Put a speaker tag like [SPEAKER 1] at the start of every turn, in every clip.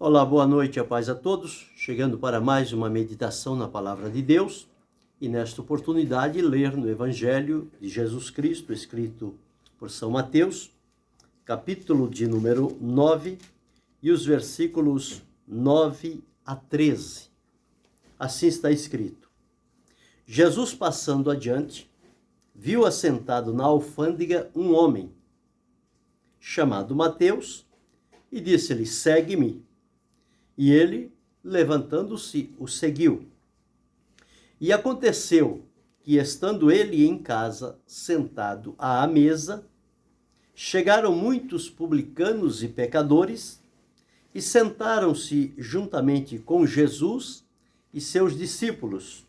[SPEAKER 1] Olá, boa noite, a paz a todos. Chegando para mais uma meditação na Palavra de Deus e nesta oportunidade ler no Evangelho de Jesus Cristo, escrito por São Mateus, capítulo de número 9 e os versículos 9 a 13. Assim está escrito: Jesus, passando adiante, viu assentado na alfândega um homem chamado Mateus e disse-lhe: segue-me. E ele, levantando-se, o seguiu. E aconteceu que, estando ele em casa, sentado à mesa, chegaram muitos publicanos e pecadores e sentaram-se juntamente com Jesus e seus discípulos.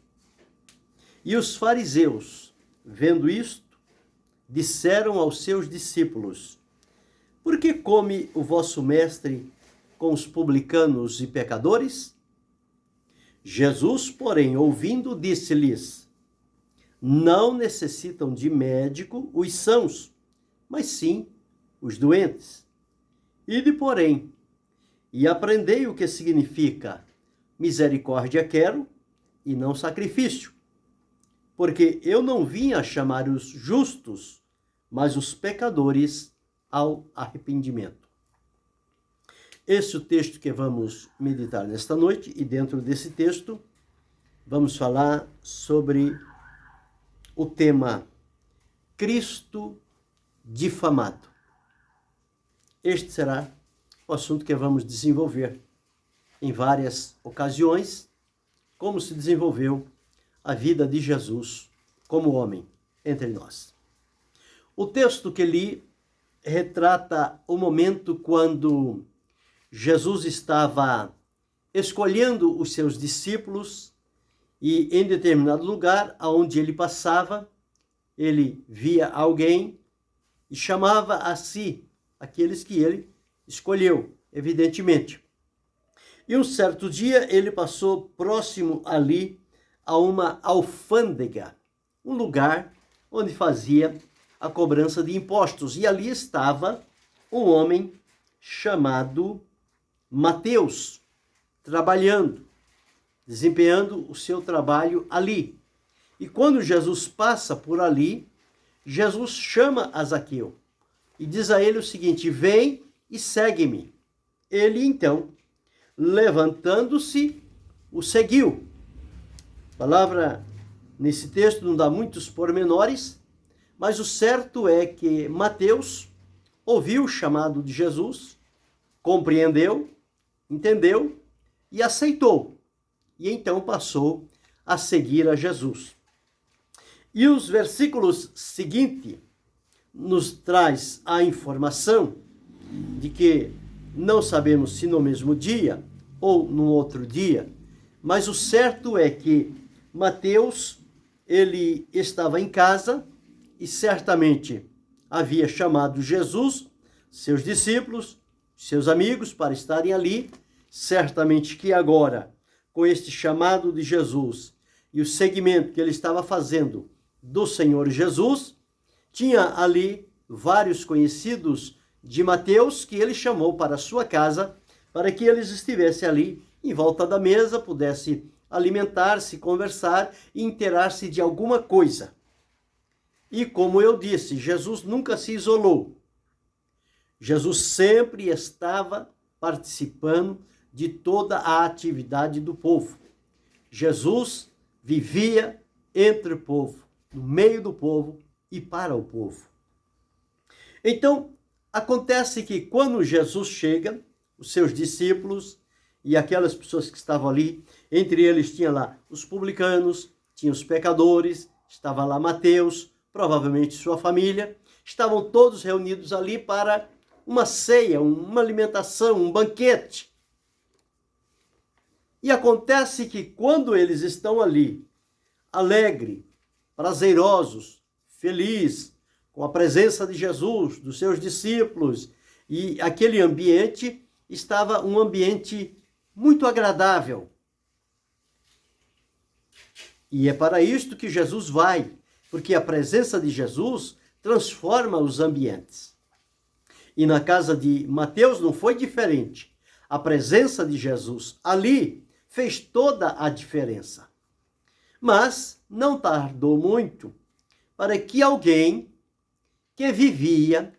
[SPEAKER 1] E os fariseus, vendo isto, disseram aos seus discípulos: por que come o vosso mestre com os publicanos e pecadores? Jesus, porém, ouvindo, disse-lhes: não necessitam de médico os sãos, mas sim os doentes. Ide, porém, e aprendei o que significa misericórdia quero e não sacrifício, porque eu não vim a chamar os justos, mas os pecadores ao arrependimento. Esse é o texto que vamos meditar nesta noite, e dentro desse texto vamos falar sobre o tema Cristo difamado. Este será o assunto que vamos desenvolver em várias ocasiões, como se desenvolveu a vida de Jesus como homem entre nós. O texto que li retrata o momento quando Jesus estava escolhendo os seus discípulos e em determinado lugar aonde ele passava, ele via alguém e chamava a si aqueles que ele escolheu, evidentemente. E um certo dia ele passou próximo ali a uma alfândega, um lugar onde fazia a cobrança de impostos. E ali estava um homem chamado Mateus, trabalhando, desempenhando o seu trabalho ali. E quando Jesus passa por ali, Jesus chama a Zaqueu e diz a ele o seguinte: vem e segue-me. Ele então, levantando-se, o seguiu. A palavra nesse texto não dá muitos pormenores, mas o certo é que Mateus ouviu o chamado de Jesus, compreendeu, entendeu e aceitou. E então passou a seguir a Jesus. E os versículos seguintes nos traz a informação de que não sabemos se no mesmo dia ou no outro dia, mas o certo é que Mateus, ele estava em casa e certamente havia chamado Jesus, seus discípulos, seus amigos para estarem ali. Certamente que agora, com este chamado de Jesus e o seguimento que ele estava fazendo do Senhor Jesus, tinha ali vários conhecidos de Mateus que ele chamou para a sua casa, para que eles estivessem ali em volta da mesa, pudessem alimentar-se, conversar e inteirar-se de alguma coisa. E como eu disse, Jesus nunca se isolou. Jesus sempre estava participando de toda a atividade do povo. Jesus vivia entre o povo, no meio do povo e para o povo. Então, acontece que quando Jesus chega, os seus discípulos e aquelas pessoas que estavam ali, entre eles tinha lá os publicanos, tinha os pecadores, estava lá Mateus, provavelmente sua família, estavam todos reunidos ali para uma ceia, uma alimentação, um banquete. E acontece que quando eles estão ali, alegres, prazerosos, felizes, com a presença de Jesus, dos seus discípulos, e aquele ambiente estava um ambiente muito agradável. E é para isto que Jesus vai, porque a presença de Jesus transforma os ambientes. E na casa de Mateus não foi diferente. A presença de Jesus ali fez toda a diferença. Mas não tardou muito para que alguém que vivia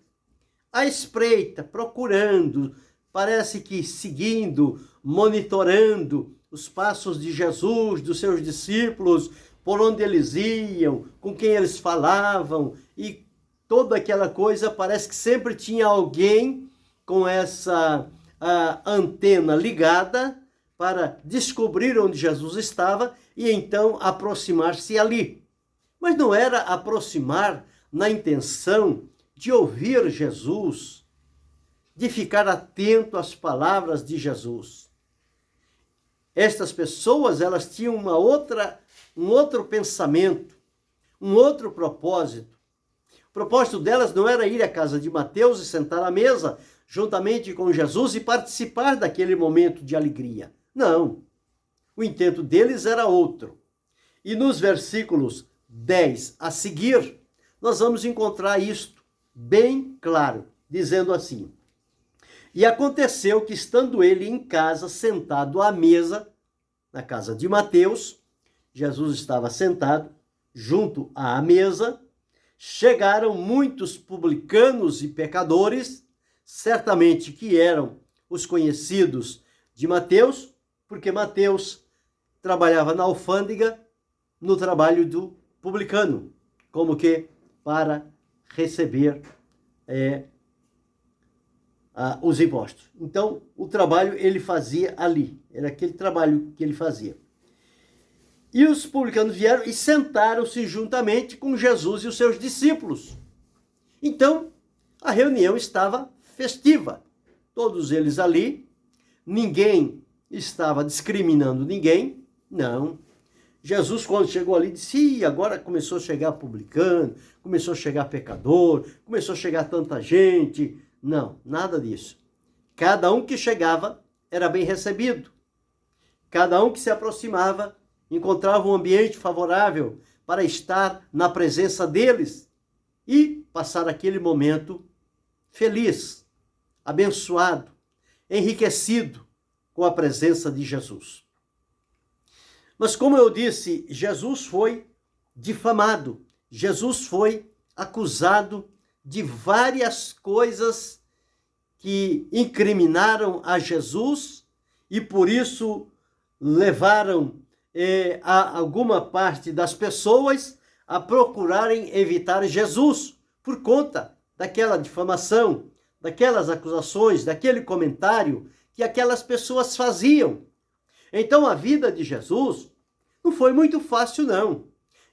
[SPEAKER 1] à espreita, procurando, parece que seguindo, monitorando os passos de Jesus, dos seus discípulos, por onde eles iam, com quem eles falavam, e toda aquela coisa, parece que sempre tinha alguém com essa antena ligada para descobrir onde Jesus estava e então aproximar-se ali. Mas não era aproximar na intenção de ouvir Jesus, de ficar atento às palavras de Jesus. Estas pessoas, elas tinham um outro pensamento, um outro propósito. O propósito delas não era ir à casa de Mateus e sentar à mesa juntamente com Jesus e participar daquele momento de alegria. Não. O intento deles era outro. E nos versículos 10 a seguir, nós vamos encontrar isto bem claro, dizendo assim: E aconteceu que, estando ele em casa, sentado à mesa, na casa de Mateus, Jesus estava sentado junto à mesa, chegaram muitos publicanos e pecadores, certamente que eram os conhecidos de Mateus, porque Mateus trabalhava na alfândega, no trabalho do publicano, como que para receber os impostos. Então, o trabalho ele fazia ali, era aquele trabalho que ele fazia. E os publicanos vieram e sentaram-se juntamente com Jesus e os seus discípulos. Então, a reunião estava festiva. Todos eles ali, ninguém estava discriminando ninguém, não. Jesus, quando chegou ali, disse: agora começou a chegar publicano, começou a chegar pecador, começou a chegar tanta gente. Não, nada disso. Cada um que chegava era bem recebido. Cada um que se aproximava encontrava um ambiente favorável para estar na presença deles e passar aquele momento feliz, abençoado, enriquecido com a presença de Jesus. Mas como eu disse, Jesus foi difamado, Jesus foi acusado de várias coisas que incriminaram a Jesus e por isso levaram a alguma parte das pessoas a procurarem evitar Jesus por conta daquela difamação, daquelas acusações, daquele comentário que aquelas pessoas faziam. Então a vida de Jesus não foi muito fácil, não.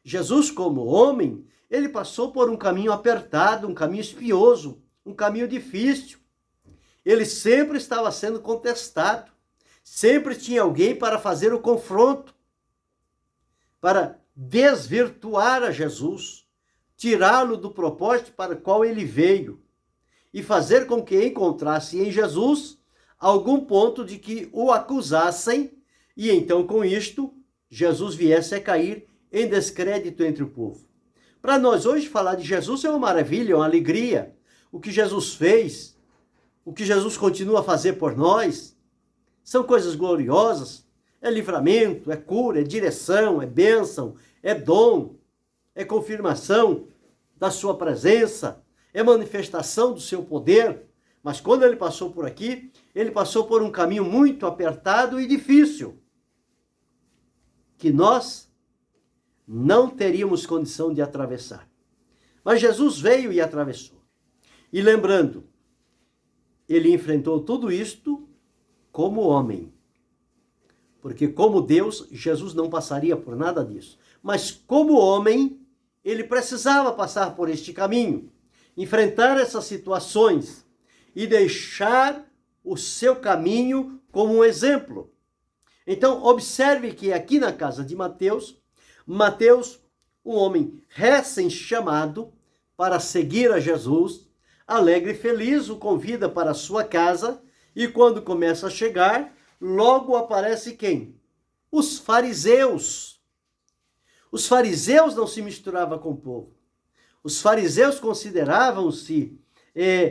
[SPEAKER 1] Jesus, como homem, ele passou por um caminho apertado, um caminho espinhoso, um caminho difícil. Ele sempre estava sendo contestado. Sempre tinha alguém para fazer o confronto, para desvirtuar a Jesus, tirá-lo do propósito para o qual ele veio e fazer com que encontrasse em Jesus algum ponto de que o acusassem e então com isto Jesus viesse a cair em descrédito entre o povo. Para nós hoje falar de Jesus é uma maravilha, é uma alegria. O que Jesus fez, o que Jesus continua a fazer por nós, são coisas gloriosas. É livramento, é cura, é direção, é bênção, é dom, é confirmação da sua presença, é manifestação do seu poder. Mas quando ele passou por aqui, ele passou por um caminho muito apertado e difícil, que nós não teríamos condição de atravessar. Mas Jesus veio e atravessou. E lembrando, ele enfrentou tudo isto como homem. Porque como Deus, Jesus não passaria por nada disso. Mas como homem, ele precisava passar por este caminho, enfrentar essas situações e deixar o seu caminho como um exemplo. Então, observe que aqui na casa de Mateus, um homem recém-chamado para seguir a Jesus, alegre e feliz, o convida para a sua casa e quando começa a chegar, logo aparece quem? Os fariseus. Os fariseus não se misturavam com o povo. Os fariseus consideravam-se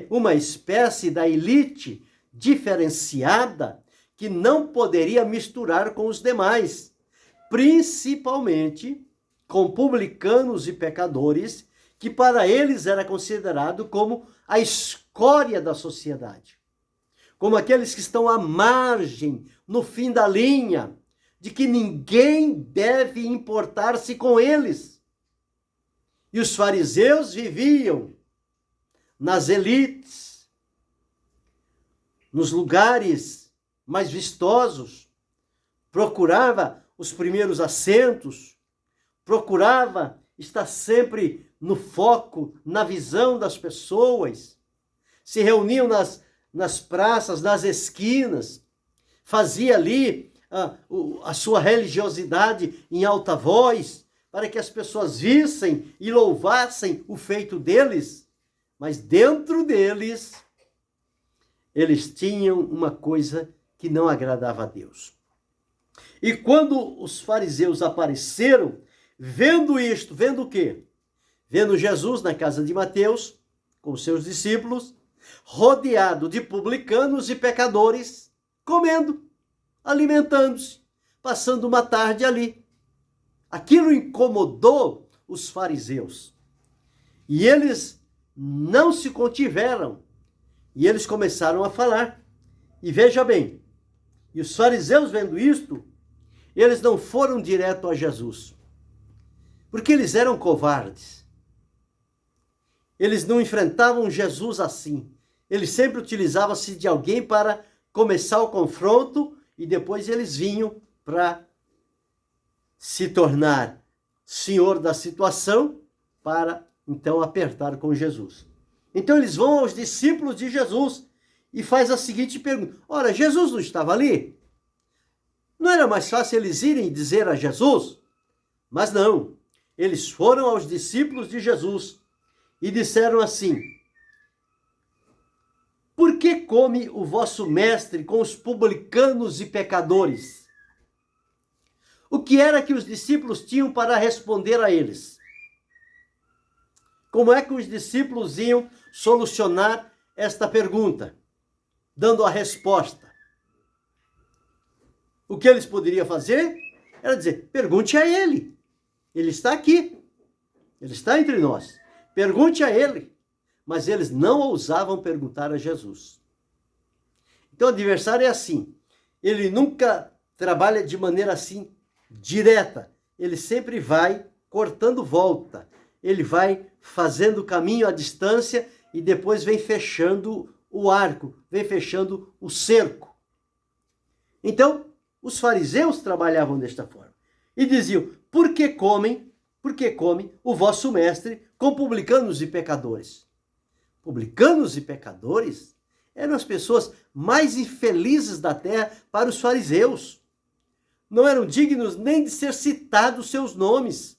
[SPEAKER 1] uma espécie da elite diferenciada que não poderia misturar com os demais, principalmente com publicanos e pecadores, que para eles era considerado como a escória da sociedade, como aqueles que estão à margem, no fim da linha, de que ninguém deve importar-se com eles. E os fariseus viviam nas elites, nos lugares mais vistosos, procurava os primeiros assentos, procurava estar sempre no foco, na visão das pessoas, se reuniam nas praças, nas esquinas, fazia ali a sua religiosidade em alta voz, para que as pessoas vissem e louvassem o feito deles, mas dentro deles, eles tinham uma coisa que não agradava a Deus. E quando os fariseus apareceram, vendo isto, vendo o quê? Vendo Jesus na casa de Mateus, com seus discípulos, rodeado de publicanos e pecadores, comendo, alimentando-se, passando uma tarde ali. Aquilo incomodou os fariseus. E eles não se contiveram. E eles começaram a falar. E veja bem, e os fariseus vendo isto, eles não foram direto a Jesus. Porque eles eram covardes. Eles não enfrentavam Jesus assim. Eles sempre utilizavam-se de alguém para começar o confronto e depois eles vinham para se tornar senhor da situação para então apertar com Jesus. Então eles vão aos discípulos de Jesus e faz a seguinte pergunta: ora, Jesus não estava ali? Não era mais fácil eles irem dizer a Jesus? Mas não, eles foram aos discípulos de Jesus e disseram assim: por que come o vosso mestre com os publicanos e pecadores? O que era que os discípulos tinham para responder a eles? Como é que os discípulos iam solucionar esta pergunta, dando a resposta? O que eles poderiam fazer era dizer: pergunte a ele. Ele está aqui. Ele está entre nós. Pergunte a ele. Mas eles não ousavam perguntar a Jesus. Então o adversário é assim. Ele nunca trabalha de maneira assim direta. Ele sempre vai cortando volta. Ele vai fazendo caminho à distância e depois vem fechando o arco, vem fechando o cerco. Então, os fariseus trabalhavam desta forma. E diziam: por que come o vosso mestre com publicanos e pecadores? Publicanos e pecadores eram as pessoas mais infelizes da terra para os fariseus. Não eram dignos nem de ser citados seus nomes.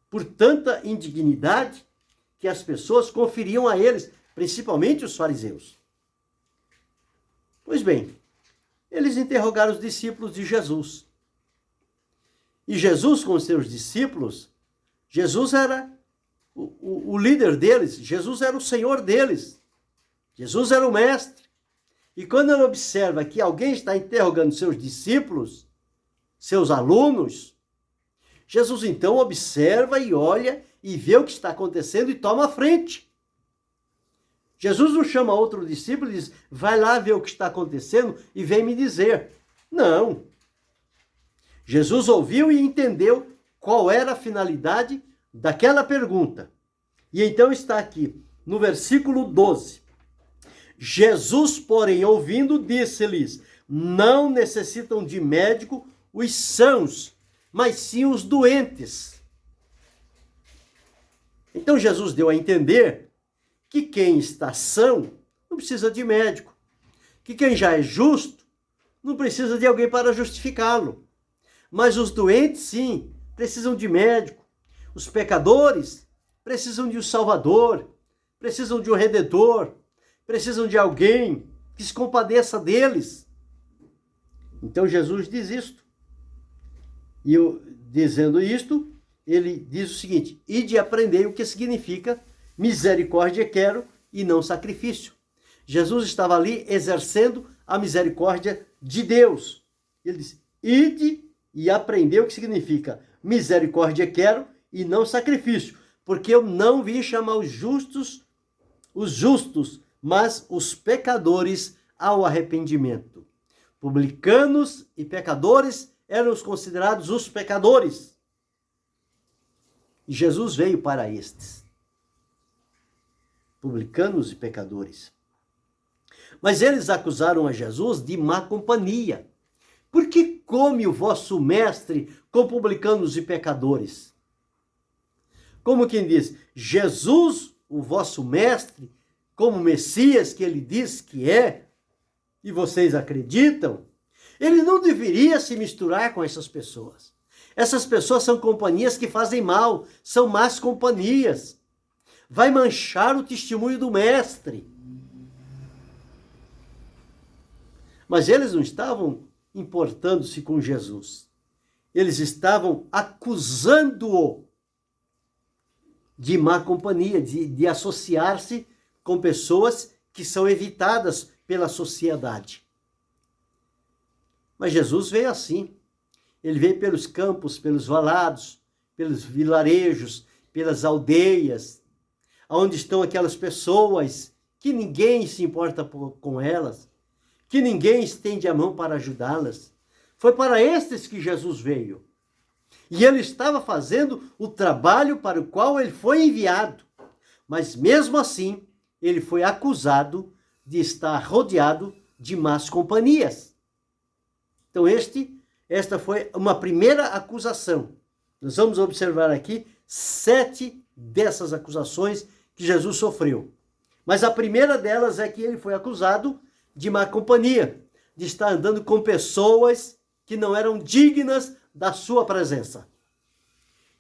[SPEAKER 1] Por tanta indignidade que as pessoas conferiam a eles, principalmente os fariseus. Pois bem, eles interrogaram os discípulos de Jesus. E Jesus, com os seus discípulos, Jesus era o líder deles, Jesus era o Senhor deles, Jesus era o mestre. E quando ele observa que alguém está interrogando seus discípulos, seus alunos, Jesus então observa e olha e vê o que está acontecendo e toma a frente. Jesus não chama outro discípulo e diz: vai lá ver o que está acontecendo e vem me dizer. Não. Jesus ouviu e entendeu qual era a finalidade daquela pergunta. E então está aqui, no versículo 12. Jesus, porém, ouvindo, disse-lhes: não necessitam de médico os sãos, mas sim os doentes. Então Jesus deu a entender que quem está são não precisa de médico, que quem já é justo não precisa de alguém para justificá-lo. Mas os doentes, sim, precisam de médico. Os pecadores precisam de um Salvador, precisam de um Redentor, precisam de alguém que se compadeça deles. Então Jesus diz isto. E dizendo isto, ele diz o seguinte: ide e aprendei o que significa misericórdia quero e não sacrifício. Jesus estava ali exercendo a misericórdia de Deus. Ele disse, ide e aprendeu o que significa misericórdia quero e não sacrifício, porque eu não vim chamar os justos, mas os pecadores ao arrependimento. Publicanos e pecadores eram os considerados os pecadores. E Jesus veio para estes. Publicanos e pecadores. Mas eles acusaram a Jesus de má companhia. Por que come o vosso mestre com publicanos e pecadores? Como quem diz, Jesus, o vosso mestre, como Messias que ele diz que é, e vocês acreditam, ele não deveria se misturar com essas pessoas. Essas pessoas são companhias que fazem mal, são más companhias. Vai manchar o testemunho do mestre. Mas eles não estavam importando-se com Jesus. Eles estavam acusando-o de má companhia, de associar-se com pessoas que são evitadas pela sociedade. Mas Jesus veio assim. Ele veio pelos campos, pelos valados, pelos vilarejos, pelas aldeias, onde estão aquelas pessoas que ninguém se importa com elas, que ninguém estende a mão para ajudá-las. Foi para estes que Jesus veio. E ele estava fazendo o trabalho para o qual ele foi enviado. Mas mesmo assim, ele foi acusado de estar rodeado de más companhias. Então esta foi uma primeira acusação. Nós vamos observar aqui 7 dessas acusações que Jesus sofreu. Mas a primeira delas é que ele foi acusado de má companhia, de estar andando com pessoas que não eram dignas da sua presença.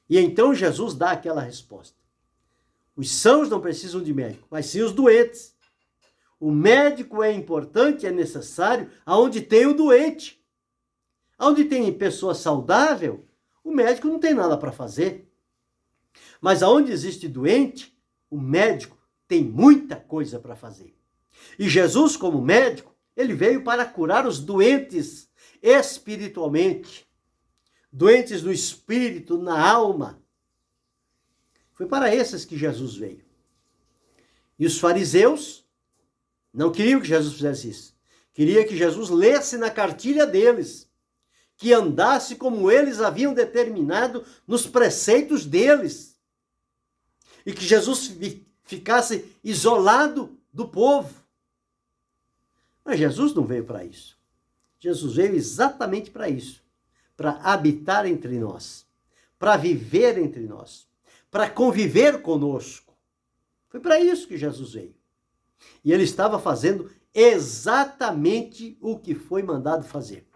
[SPEAKER 1] E então Jesus dá aquela resposta. Os sãos não precisam de médico, mas sim os doentes. O médico é importante, é necessário, aonde tem o doente. Onde tem pessoa saudável, o médico não tem nada para fazer. Mas aonde existe doente, o médico tem muita coisa para fazer. E Jesus, como médico, ele veio para curar os doentes espiritualmente. Doentes no espírito, na alma. Foi para esses que Jesus veio. E os fariseus não queriam que Jesus fizesse isso. Queria que Jesus lesse na cartilha deles, que andasse como eles haviam determinado nos preceitos deles. E que Jesus ficasse isolado do povo. Mas Jesus não veio para isso. Jesus veio exatamente para isso. Para habitar entre nós. Para viver entre nós. Para conviver conosco. Foi para isso que Jesus veio. E ele estava fazendo exatamente o que foi mandado fazer.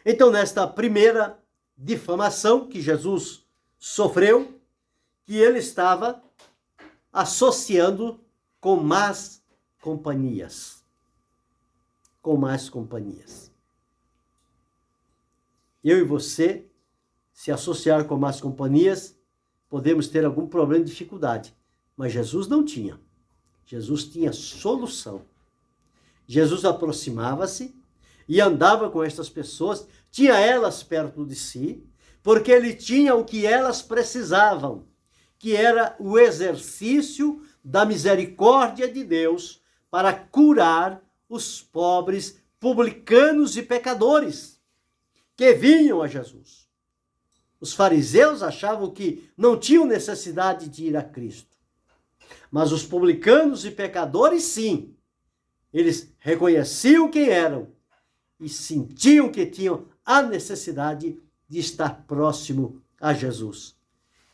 [SPEAKER 1] Então, nesta primeira difamação que Jesus sofreu, que ele estava associando com más companhias. Com más companhias. Eu e você, se associar com más companhias, podemos ter algum problema de dificuldade. Mas Jesus não tinha. Jesus tinha solução. Jesus aproximava-se e andava com estas pessoas, tinha elas perto de si, porque ele tinha o que elas precisavam, que era o exercício da misericórdia de Deus para curar os pobres, publicanos e pecadores que vinham a Jesus. Os fariseus achavam que não tinham necessidade de ir a Cristo. Mas os publicanos e pecadores, sim. Eles reconheciam quem eram e sentiam que tinham a necessidade de estar próximo a Jesus.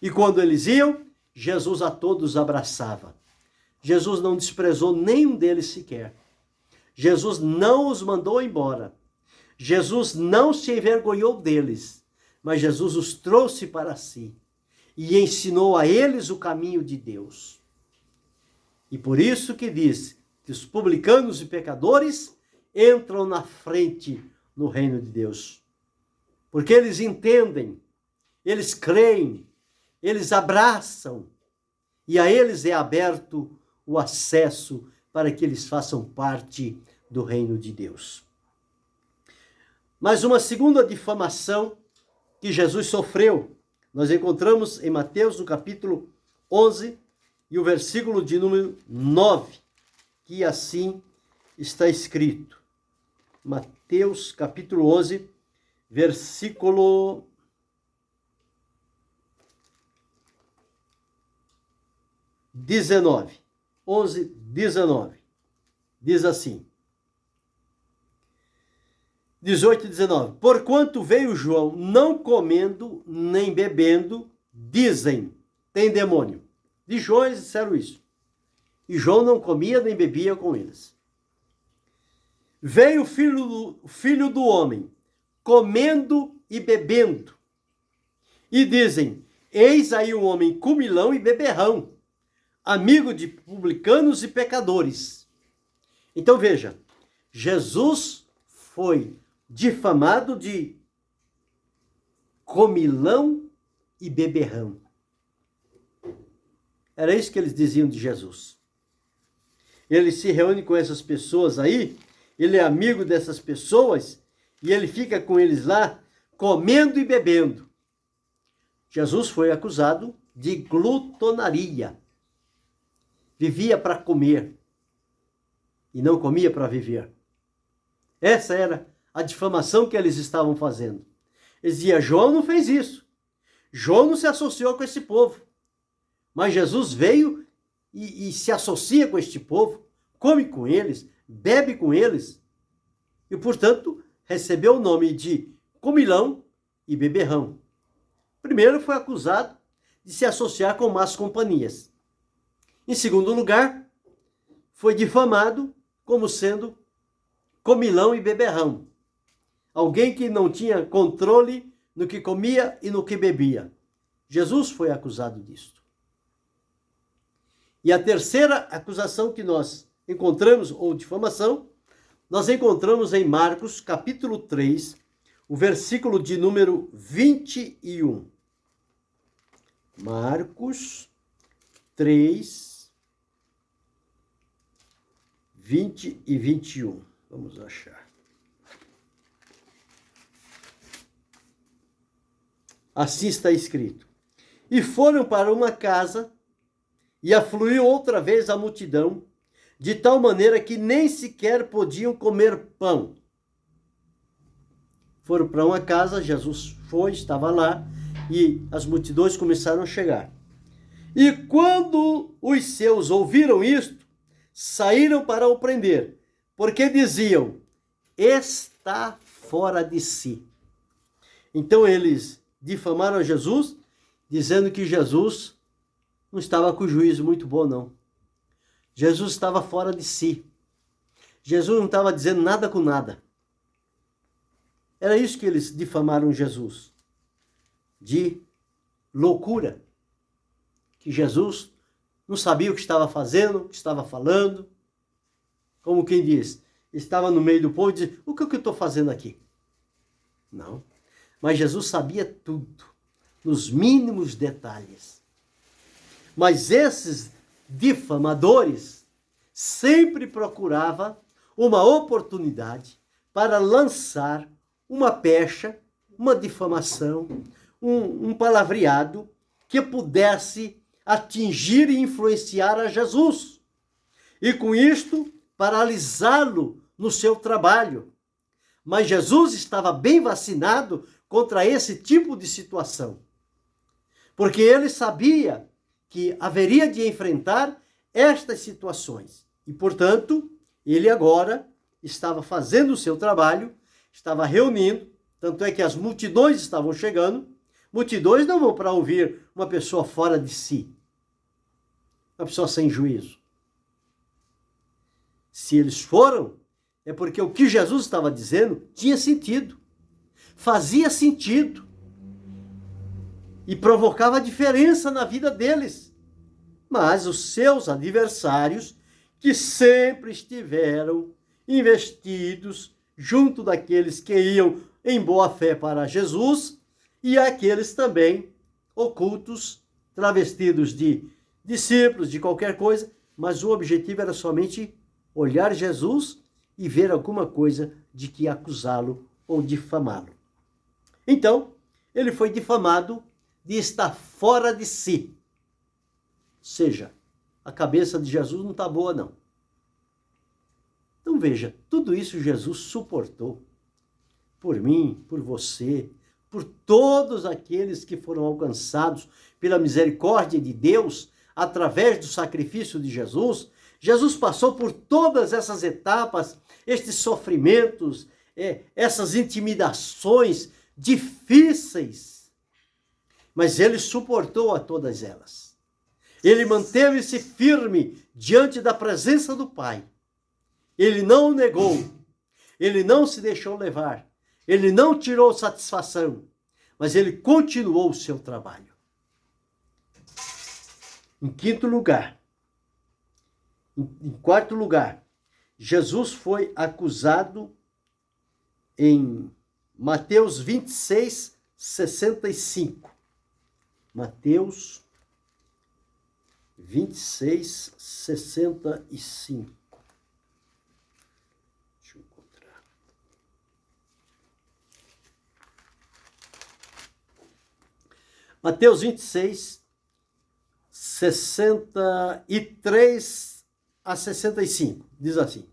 [SPEAKER 1] E quando eles iam, Jesus a todos abraçava. Jesus não desprezou nenhum deles sequer. Jesus não os mandou embora. Jesus não se envergonhou deles, mas Jesus os trouxe para si e ensinou a eles o caminho de Deus. E por isso que diz que os publicanos e pecadores entram na frente no reino de Deus. Porque eles entendem, eles creem, eles abraçam, e a eles é aberto o acesso para que eles façam parte do reino de Deus. Mas uma segunda difamação que Jesus sofreu, nós encontramos em Mateus, no capítulo 11, e o versículo de número 9, que assim está escrito. Mateus, capítulo 11, versículo 19. 11, 19. Diz assim. 18 e 19. Porquanto veio João não comendo nem bebendo, dizem, tem demônio. De João eles disseram isso. E João não comia nem bebia com eles. Veio o filho do homem, comendo e bebendo. E dizem, eis aí um homem comilão e beberrão, amigo de publicanos e pecadores. Então veja, Jesus foi difamado de comilão e beberrão. Era isso que eles diziam de Jesus. Ele se reúne com essas pessoas aí, ele é amigo dessas pessoas e ele fica com eles lá comendo e bebendo. Jesus foi acusado de glutonaria. Vivia para comer e não comia para viver. Essa era a difamação que eles estavam fazendo. Eles diziam, João não fez isso. João não se associou com esse povo. Mas Jesus veio e se associa com este povo, come com eles, bebe com eles. E, portanto, recebeu o nome de comilão e beberrão. Primeiro foi acusado de se associar com más companhias. Em segundo lugar, foi difamado como sendo comilão e beberrão. Alguém que não tinha controle no que comia e no que bebia. Jesus foi acusado disto. E a terceira acusação que nós encontramos, ou difamação, nós encontramos em Marcos, capítulo 3, o versículo de número 21. Marcos 3, 20 e 21. Vamos achar. Assim está escrito. E foram para uma casa, e afluiu outra vez a multidão, de tal maneira que nem sequer podiam comer pão. Foram para uma casa, Jesus foi, estava lá, e as multidões começaram a chegar. E quando os seus ouviram isto, saíram para o prender, porque diziam, está fora de si. Então eles difamaram Jesus, dizendo que Jesus não estava com juízo muito bom, não. Jesus estava fora de si. Jesus não estava dizendo nada com nada. Era isso que eles difamaram Jesus. De loucura. Que Jesus não sabia o que estava fazendo, o que estava falando. Como quem diz, estava no meio do povo e dizia, o que eu estou fazendo aqui? Não. Mas Jesus sabia tudo, nos mínimos detalhes. Mas esses difamadores sempre procuravam uma oportunidade para lançar uma pecha, uma difamação, um palavreado que pudesse atingir e influenciar a Jesus. E com isto, paralisá-lo no seu trabalho. Mas Jesus estava bem vacinado contra esse tipo de situação. Porque ele sabia que haveria de enfrentar estas situações. E, portanto, ele agora estava fazendo o seu trabalho, estava reunindo, tanto é que as multidões estavam chegando. Multidões não vão para ouvir uma pessoa fora de si, uma pessoa sem juízo. Se eles foram, é porque o que Jesus estava dizendo tinha sentido, fazia sentido e provocava diferença na vida deles. Mas os seus adversários, que sempre estiveram investidos junto daqueles que iam em boa fé para Jesus, e aqueles também ocultos, travestidos de discípulos, de qualquer coisa, mas o objetivo era somente olhar Jesus e ver alguma coisa de que acusá-lo ou difamá-lo. Então, ele foi difamado de estar fora de si. Ou seja, a cabeça de Jesus não está boa, não. Então veja, tudo isso Jesus suportou. Por mim, por você, por todos aqueles que foram alcançados pela misericórdia de Deus, através do sacrifício de Jesus. Jesus passou por todas essas etapas, estes sofrimentos, essas intimidações difíceis, mas ele suportou a todas elas. Ele manteve-se firme diante da presença do Pai. Ele não o negou, ele não se deixou levar, ele não tirou satisfação, mas ele continuou o seu trabalho. Em quarto lugar, Jesus foi acusado em Mateus 26, 65. Mateus 26, 65. Deixa eu encontrar. Mateus 26, 63 a 65. Diz assim: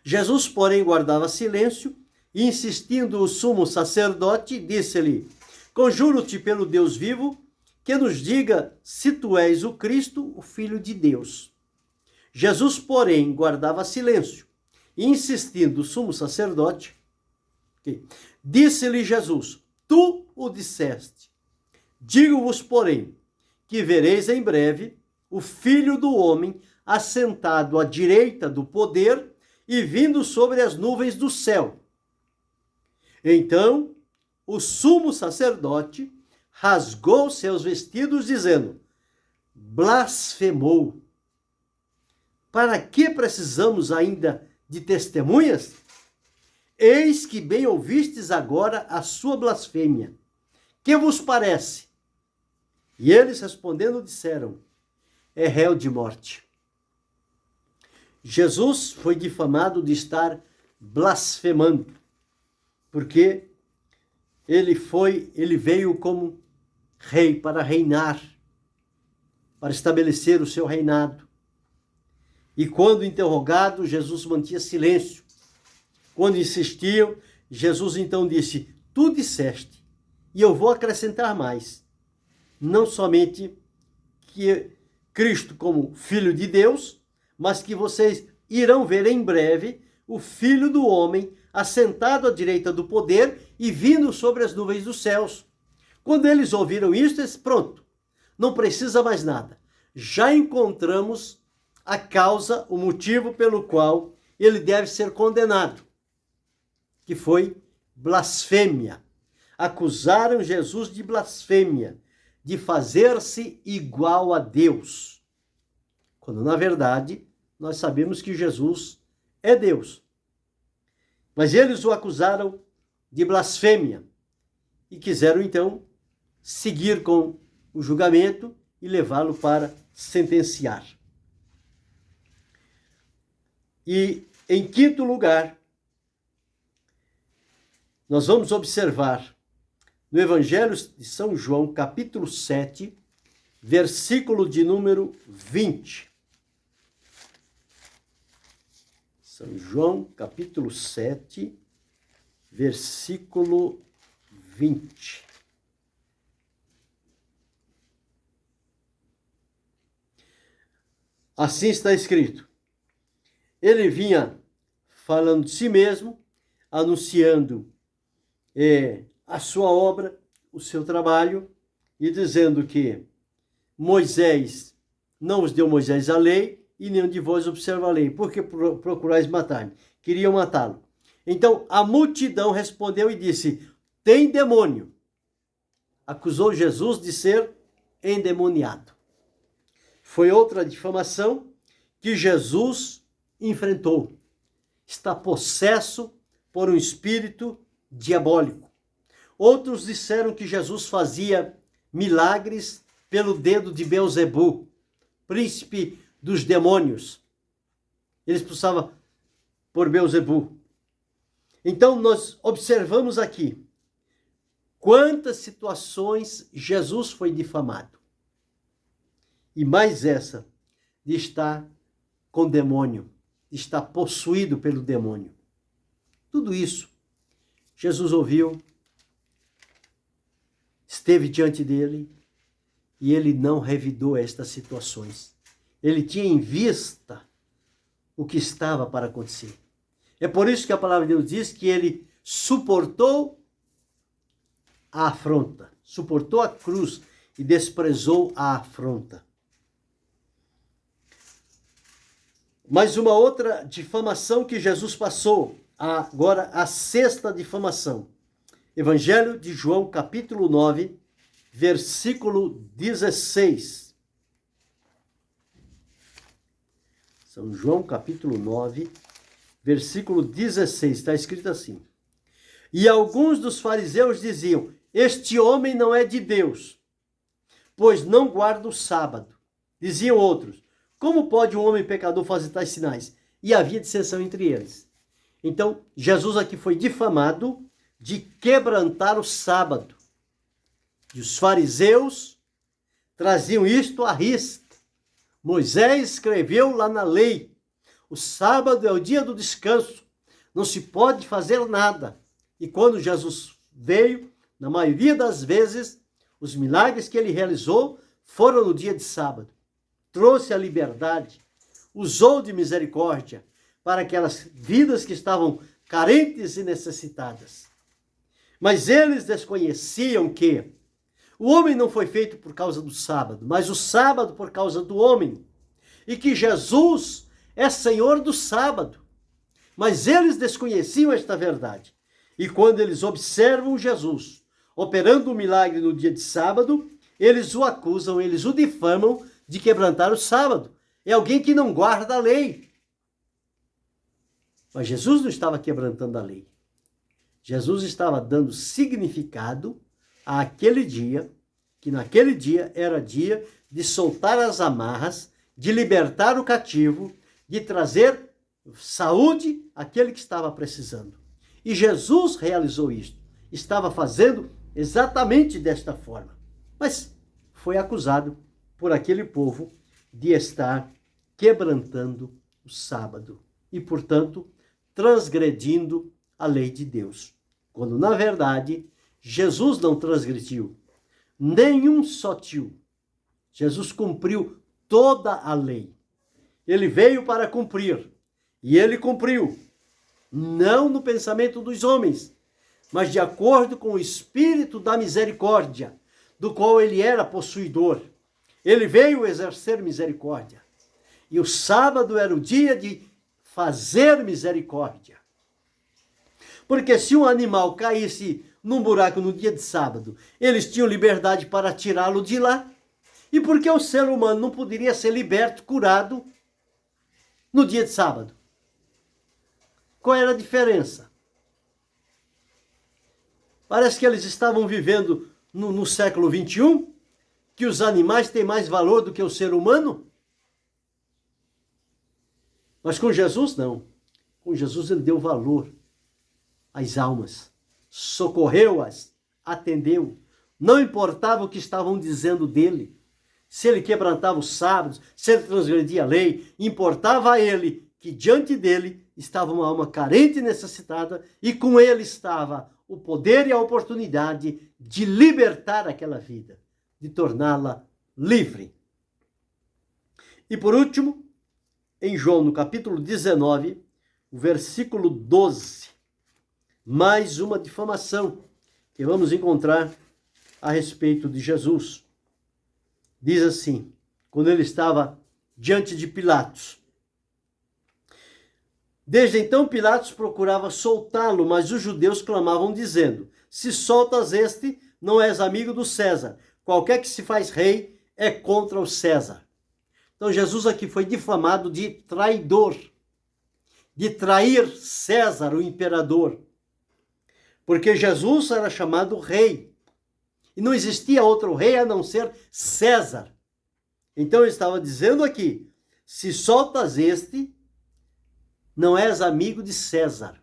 [SPEAKER 1] Jesus, porém, guardava silêncio, e insistindo o sumo sacerdote, disse-lhe: Conjuro-te pelo Deus vivo, que nos diga se tu és o Cristo, o Filho de Deus. Jesus, porém, guardava silêncio, e insistindo o sumo sacerdote, disse-lhe Jesus: Tu o disseste. Digo-vos, porém, que vereis em breve o Filho do Homem assentado à direita do poder e vindo sobre as nuvens do céu. Então, o sumo sacerdote rasgou seus vestidos, dizendo: Blasfemou. Para que precisamos ainda de testemunhas? Eis que bem ouvistes agora a sua blasfêmia. Que vos parece? E eles respondendo disseram: É réu de morte. Jesus foi difamado de estar blasfemando, porque ele veio como rei para reinar, para estabelecer o seu reinado. E quando interrogado, Jesus mantinha silêncio. Quando insistiam, Jesus então disse: Tu disseste, e eu vou acrescentar mais. Não somente que Cristo como Filho de Deus, mas que vocês irão ver em breve o Filho do Homem assentado à direita do poder e vindo sobre as nuvens dos céus. Quando eles ouviram isso, eles, pronto, não precisa mais nada. Já encontramos a causa, o motivo pelo qual ele deve ser condenado, que foi blasfêmia. Acusaram Jesus de blasfêmia, de fazer-se igual a Deus, quando na verdade nós sabemos que Jesus é Deus. Mas eles o acusaram de blasfêmia e quiseram então seguir com o julgamento e levá-lo para sentenciar. E em quinto lugar, nós vamos observar no Evangelho de São João, capítulo 7, versículo de número 20. São João, capítulo 7, versículo 20. Assim está escrito: Ele vinha falando de si mesmo, anunciando a sua obra, o seu trabalho, e dizendo que Moisés, não vos deu Moisés a lei, e nenhum de vós observa a lei, porque procurais matar-me. Queriam matá-lo. Então a multidão respondeu e disse: Tem demônio. Acusou Jesus de ser endemoniado. Foi outra difamação que Jesus enfrentou. Está possesso por um espírito diabólico. Outros disseram que Jesus fazia milagres pelo dedo de Beelzebu, príncipe dos demônios. ele expulsava por Beelzebu. Então nós observamos aqui quantas situações Jesus foi difamado. E mais essa, de estar com demônio, de estar possuído pelo demônio. Tudo isso Jesus ouviu, esteve diante dele e ele não revidou estas situações. Ele tinha em vista o que estava para acontecer. É por isso que a palavra de Deus diz que ele suportou a afronta, suportou a cruz e desprezou a afronta. Mas uma outra difamação que Jesus passou, agora a sexta difamação. Evangelho de João, capítulo 9, versículo 16. São João, capítulo 9, versículo 16, está escrito assim. E alguns dos fariseus diziam, este homem não é de Deus, pois não guarda o sábado. Diziam outros, como pode um homem pecador fazer tais sinais? E havia dissensão entre eles. Então, Jesus aqui foi difamado de quebrantar o sábado. E os fariseus traziam isto à risca. Moisés escreveu lá na lei, o sábado é o dia do descanso, não se pode fazer nada. E quando Jesus veio, na maioria das vezes, os milagres que ele realizou foram no dia de sábado. Trouxe a liberdade, usou de misericórdia para aquelas vidas que estavam carentes e necessitadas. Mas eles desconheciam que o homem não foi feito por causa do sábado, mas o sábado por causa do homem. E que Jesus é Senhor do sábado. Mas eles desconheciam esta verdade. E quando eles observam Jesus operando um milagre no dia de sábado, eles o acusam, eles o difamam de quebrantar o sábado. É alguém que não guarda a lei. Mas Jesus não estava quebrantando a lei. Jesus estava dando significado àquele dia, que naquele dia era dia de soltar as amarras, de libertar o cativo, de trazer saúde àquele que estava precisando. E Jesus realizou isto. Estava fazendo exatamente desta forma. Mas foi acusado por aquele povo de estar quebrantando o sábado e, portanto, transgredindo a lei de Deus. Quando, na verdade, Jesus não transgrediu nenhum só tio. Jesus cumpriu toda a lei. Ele veio para cumprir. E ele cumpriu. Não no pensamento dos homens, mas de acordo com o espírito da misericórdia, do qual ele era possuidor. Ele veio exercer misericórdia. E o sábado era o dia de fazer misericórdia. Porque se um animal caísse num buraco no dia de sábado, eles tinham liberdade para tirá-lo de lá. E por que o ser humano não poderia ser liberto, curado, no dia de sábado? Qual era a diferença? Parece que eles estavam vivendo no século 21, que os animais têm mais valor do que o ser humano. Mas com Jesus, não. Com Jesus ele deu valor às almas, socorreu-as, atendeu. Não importava o que estavam dizendo dele, se ele quebrantava os sábados, se ele transgredia a lei, importava a ele que diante dele estava uma alma carente e necessitada e com ele estava o poder e a oportunidade de libertar aquela vida, de torná-la livre. E por último, em João, no capítulo 19, o versículo 12, mais uma difamação que vamos encontrar a respeito de Jesus. Diz assim, quando ele estava diante de Pilatos. Desde então Pilatos procurava soltá-lo, mas os judeus clamavam dizendo, se soltas este, não és amigo do César. Qualquer que se faz rei é contra o César. Então Jesus aqui foi difamado de traidor, de trair César, o imperador. Porque Jesus era chamado rei. E não existia outro rei a não ser César. Então ele estava dizendo aqui, se soltas este, não és amigo de César.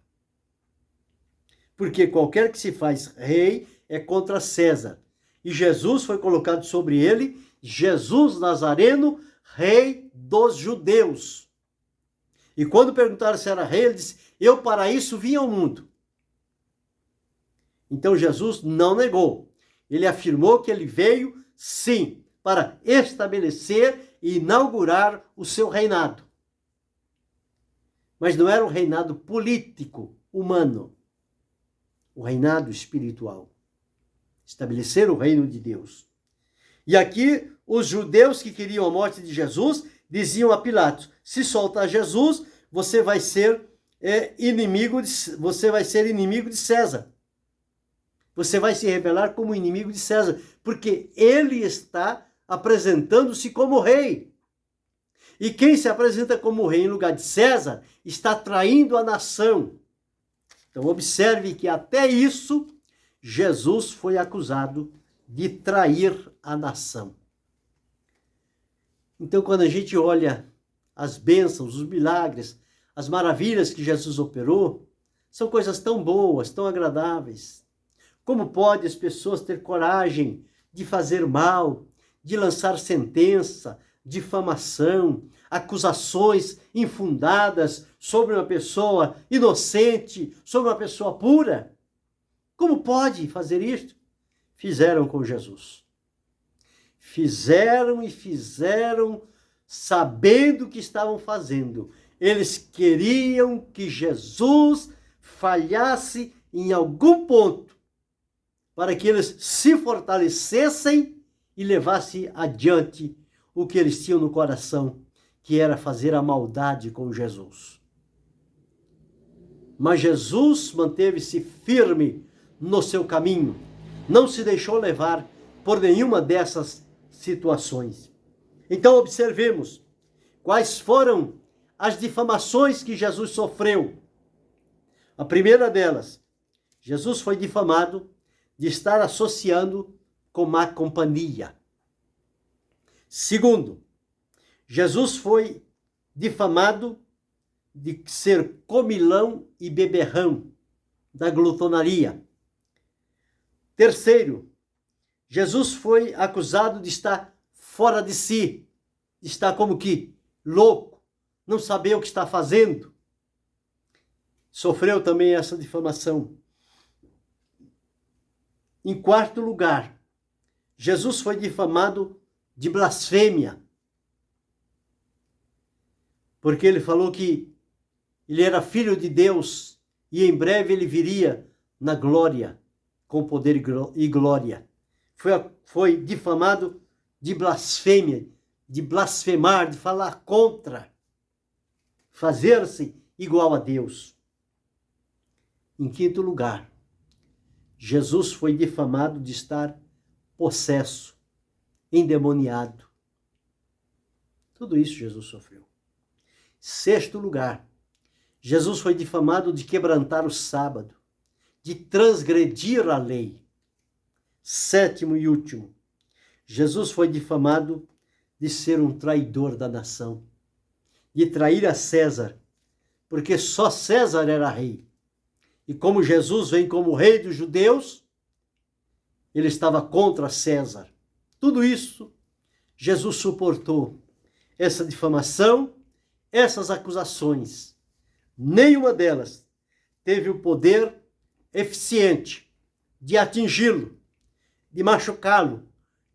[SPEAKER 1] Porque qualquer que se faz rei é contra César. E Jesus foi colocado sobre ele, Jesus Nazareno, rei dos judeus. E quando perguntaram se era rei, ele disse, eu para isso vim ao mundo. Então Jesus não negou. Ele afirmou que ele veio, sim, para estabelecer e inaugurar o seu reinado. Mas não era um reinado político, humano. O reinado espiritual. Estabelecer o reino de Deus. E aqui, os judeus que queriam a morte de Jesus, diziam a Pilatos, se soltar Jesus, você vai ser inimigo de César. Você vai se revelar como inimigo de César, porque ele está apresentando-se como rei. E quem se apresenta como rei em lugar de César, está traindo a nação. Então observe que até isso, Jesus foi acusado de trair a nação. Então quando a gente olha as bênçãos, os milagres, as maravilhas que Jesus operou, são coisas tão boas, tão agradáveis. Como pode as pessoas ter coragem de fazer mal, de lançar sentença, difamação, acusações infundadas sobre uma pessoa inocente, sobre uma pessoa pura? Como pode fazer isto? Fizeram com Jesus. Fizeram sabendo o que estavam fazendo. Eles queriam que Jesus falhasse em algum ponto, para que eles se fortalecessem e levassem adiante o que eles tinham no coração, que era fazer a maldade com Jesus. Mas Jesus manteve-se firme no seu caminho, não se deixou levar por nenhuma dessas situações. Então observemos quais foram as difamações que Jesus sofreu. A primeira delas, Jesus foi difamado de estar associando com má companhia. Segundo, Jesus foi difamado de ser comilão e beberrão, da glutonaria. Terceiro, Jesus foi acusado de estar fora de si, de estar como que louco, não saber o que está fazendo. Sofreu também essa difamação. Em quarto lugar, Jesus foi difamado de blasfêmia, porque ele falou que ele era filho de Deus e em breve ele viria na glória, com poder e glória. Foi difamado de blasfêmia, de blasfemar, de falar contra, fazer-se igual a Deus. Em quinto lugar, Jesus foi difamado de estar possesso, endemoniado. Tudo isso Jesus sofreu. Sexto lugar, Jesus foi difamado de quebrantar o sábado, de transgredir a lei. Sétimo e último, Jesus foi difamado de ser um traidor da nação, de trair a César, porque só César era rei. E como Jesus vem como rei dos judeus, ele estava contra César. Tudo isso Jesus suportou. Essa difamação, essas acusações, nenhuma delas teve o poder eficiente de atingi-lo, de machucá-lo,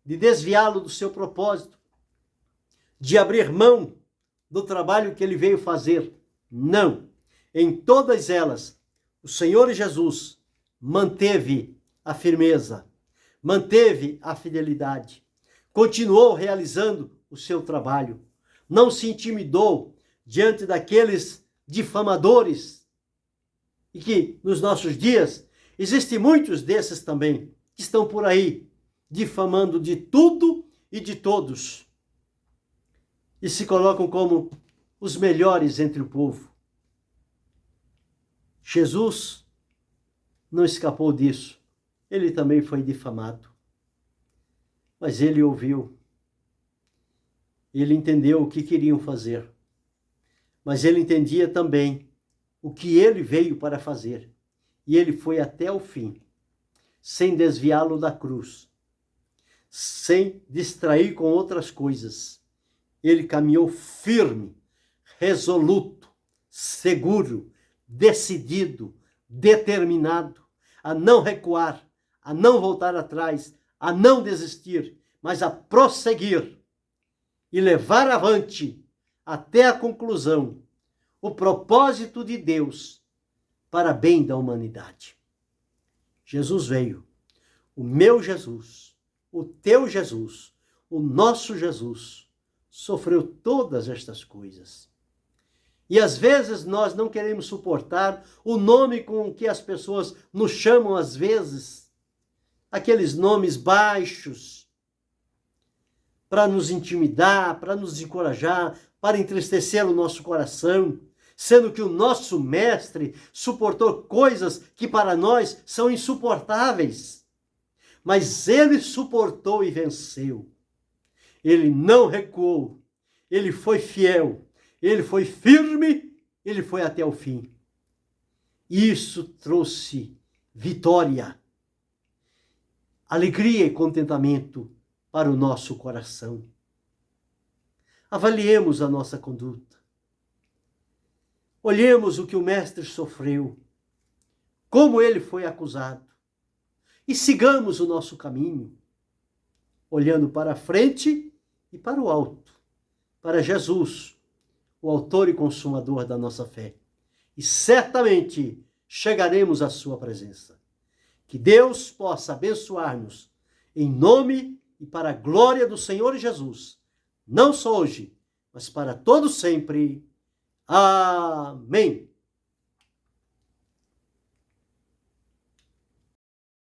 [SPEAKER 1] de desviá-lo do seu propósito, de abrir mão do trabalho que ele veio fazer. Não. Em todas elas, o Senhor Jesus manteve a firmeza, manteve a fidelidade, continuou realizando o seu trabalho, não se intimidou diante daqueles difamadores, e que nos nossos dias existem muitos desses também, que estão por aí, difamando de tudo e de todos, e se colocam como os melhores entre o povo. Jesus não escapou disso. Ele também foi difamado. Mas ele ouviu. Ele entendeu o que queriam fazer. Mas ele entendia também o que ele veio para fazer. E ele foi até o fim, sem desviá-lo da cruz, sem distrair com outras coisas. Ele caminhou firme, resoluto, seguro, decidido, determinado a não recuar, a não voltar atrás, a não desistir, mas a prosseguir e levar avante até a conclusão o propósito de Deus para bem da humanidade. Jesus veio, o meu Jesus, o teu Jesus, o nosso Jesus, sofreu todas estas coisas. E às vezes nós não queremos suportar o nome com que as pessoas nos chamam às vezes, aqueles nomes baixos, para nos intimidar, para nos encorajar, para entristecer o nosso coração, sendo que o nosso mestre suportou coisas que para nós são insuportáveis. Mas ele suportou e venceu. Ele não recuou, ele foi fiel, ele foi firme, ele foi até o fim. Isso trouxe vitória, alegria e contentamento para o nosso coração. Avaliemos a nossa conduta. Olhemos o que o mestre sofreu, como ele foi acusado, e sigamos o nosso caminho, olhando para a frente e para o alto, para Jesus, o autor e consumador da nossa fé. E certamente chegaremos à sua presença. Que Deus possa abençoar-nos em nome e para a glória do Senhor Jesus, não só hoje, mas para todo sempre. Amém.